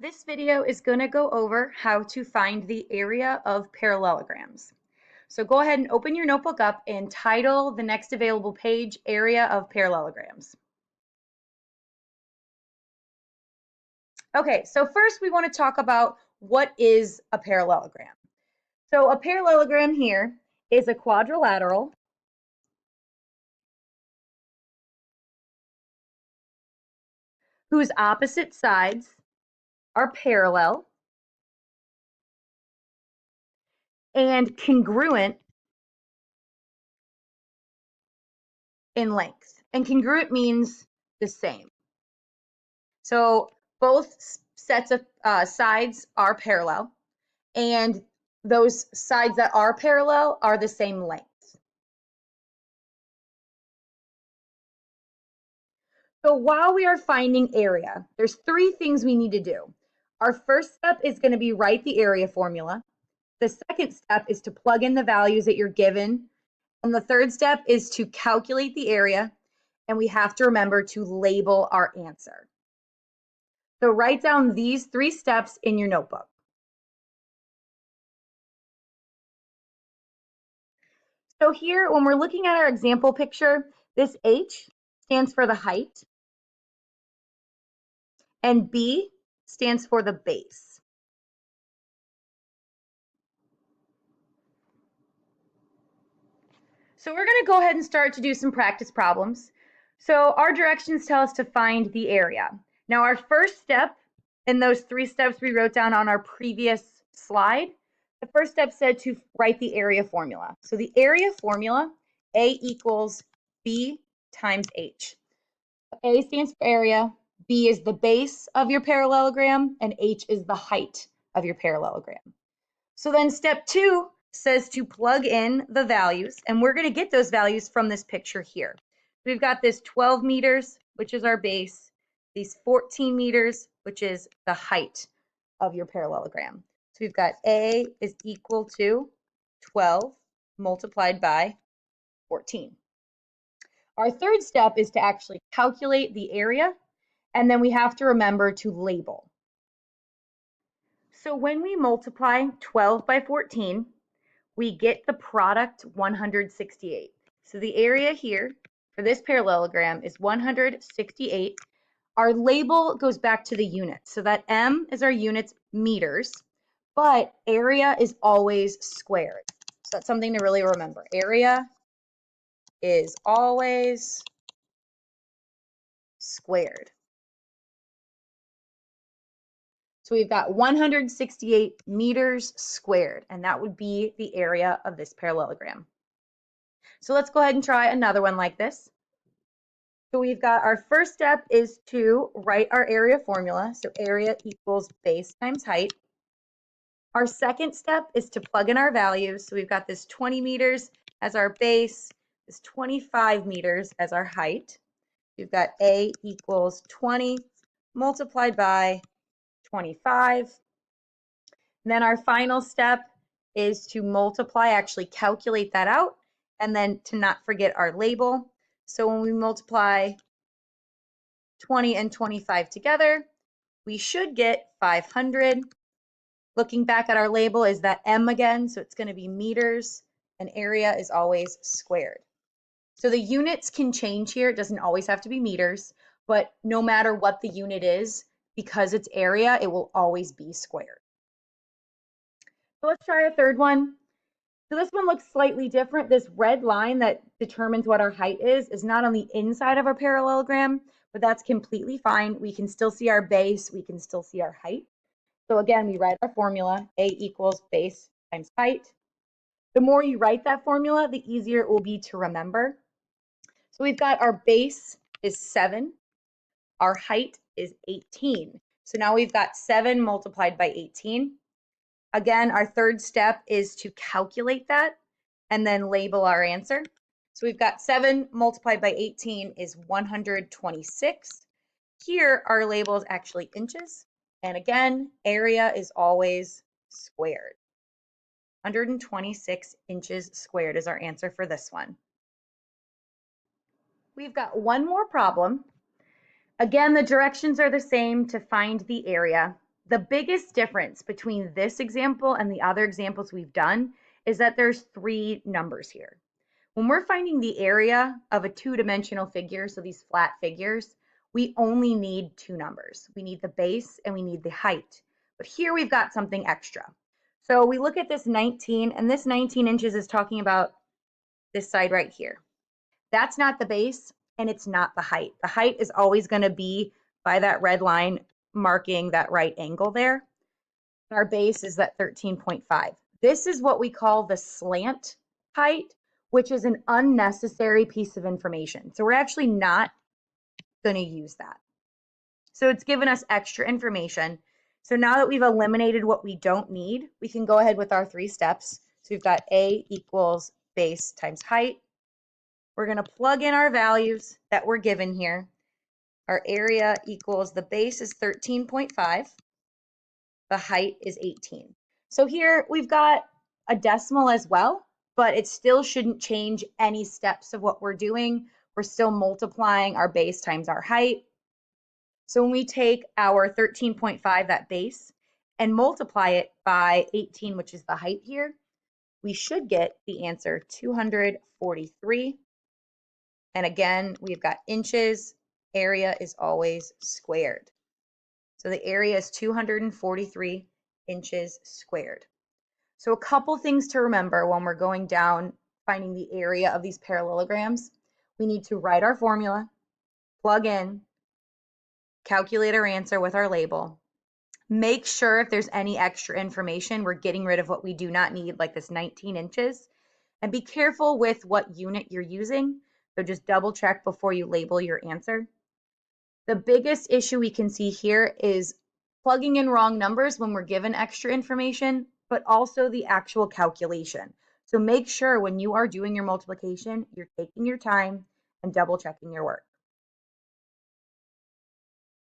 This video is going to go over how to find the area of parallelograms. So go ahead and open your notebook up and title the next available page, Area of Parallelograms. Okay, so first we want to talk about what is a parallelogram. So a parallelogram here is a quadrilateral whose opposite sides are parallel and congruent in length. And congruent means the same. So both sets of sides are parallel, and those sides that are parallel are the same length. So while we are finding area, there's three things we need to do. Our first step is going to be write the area formula. The second step is to plug in the values that you're given. And the third step is to calculate the area. And we have to remember to label our answer. So write down these three steps in your notebook. So here, when we're looking at our example picture, this H stands for the height, and B stands for the base. So we're going to go ahead and start to do some practice problems. So our directions tell us to find the area. Now our first step in those three steps we wrote down on our previous slide, the first step said to write the area formula. So the area formula, A equals B times H. A stands for area, B is the base of your parallelogram, and H is the height of your parallelogram. So then step 2 says to plug in the values, and we're going to get those values from this picture here. We've got this 12 meters, which is our base, these 14 meters, which is the height of your parallelogram. So we've got A is equal to 12 multiplied by 14. Our third step is to actually calculate the area, and then we have to remember to label. So when we multiply 12 by 14, we get the product 168. So the area here for this parallelogram is 168. Our label goes back to the units. So that M is our units, meters, but area is always squared. So that's something to really remember. Area is always squared. So we've got 168 meters squared, and that would be the area of this parallelogram. So let's go ahead and try another one like this. So we've got our first step is to write our area formula. So area equals base times height. Our second step is to plug in our values. So we've got this 20 meters as our base, this 25 meters as our height. We've got A equals 20 multiplied by 25. And then our final step is to multiply, actually calculate that out, and then to not forget our label. So when we multiply 20 and 25 together, we should get 500. Looking back at our label is that M again, so it's going to be meters, and area is always squared. So the units can change here. It doesn't always have to be meters, but no matter what the unit is, because it's area, it will always be squared. So let's try a third one. So this one looks slightly different. This red line that determines what our height is not on the inside of our parallelogram, but that's completely fine. We can still see our base. We can still see our height. So again, we write our formula, A equals base times height. The more you write that formula, the easier it will be to remember. So we've got our base is 7. Our height is 18. So now we've got 7 multiplied by 18. Again, our third step is to calculate that and then label our answer. So we've got 7 multiplied by 18 is 126. Here, our label is actually inches. And again, area is always squared. 126 inches squared is our answer for this one. We've got one more problem. Again, the directions are the same to find the area. The biggest difference between this example and the other examples we've done is that there's 3 numbers here. When we're finding the area of a 2-dimensional figure, so these flat figures, we only need 2 numbers. We need the base and we need the height. But here we've got something extra. So we look at this 19, and this 19 inches is talking about this side right here. That's not the base, and it's not the height. The height is always going to be by that red line marking that right angle there. Our base is that 13.5. This is what we call the slant height, which is an unnecessary piece of information. So we're actually not going to use that. So it's given us extra information. So now that we've eliminated what we don't need, we can go ahead with our 3 steps. So we've got A equals base times height. We're going to plug in our values that were given here. Our area equals, the base is 13.5. The height is 18. So here we've got a decimal as well, but it still shouldn't change any steps of what we're doing. We're still multiplying our base times our height. So when we take our 13.5, that base, and multiply it by 18, which is the height here, we should get the answer 243. And again, we've got inches. Area is always squared. So the area is 243 inches squared. So a couple things to remember when we're going down finding the area of these parallelograms. We need to write our formula, plug in, calculate our answer with our label. Make sure if there's any extra information, we're getting rid of what we do not need, like this 19 inches. And be careful with what unit you're using. So just double check before you label your answer. The biggest issue we can see here is plugging in wrong numbers when we're given extra information, but also the actual calculation. So make sure when you are doing your multiplication, you're taking your time and double checking your work.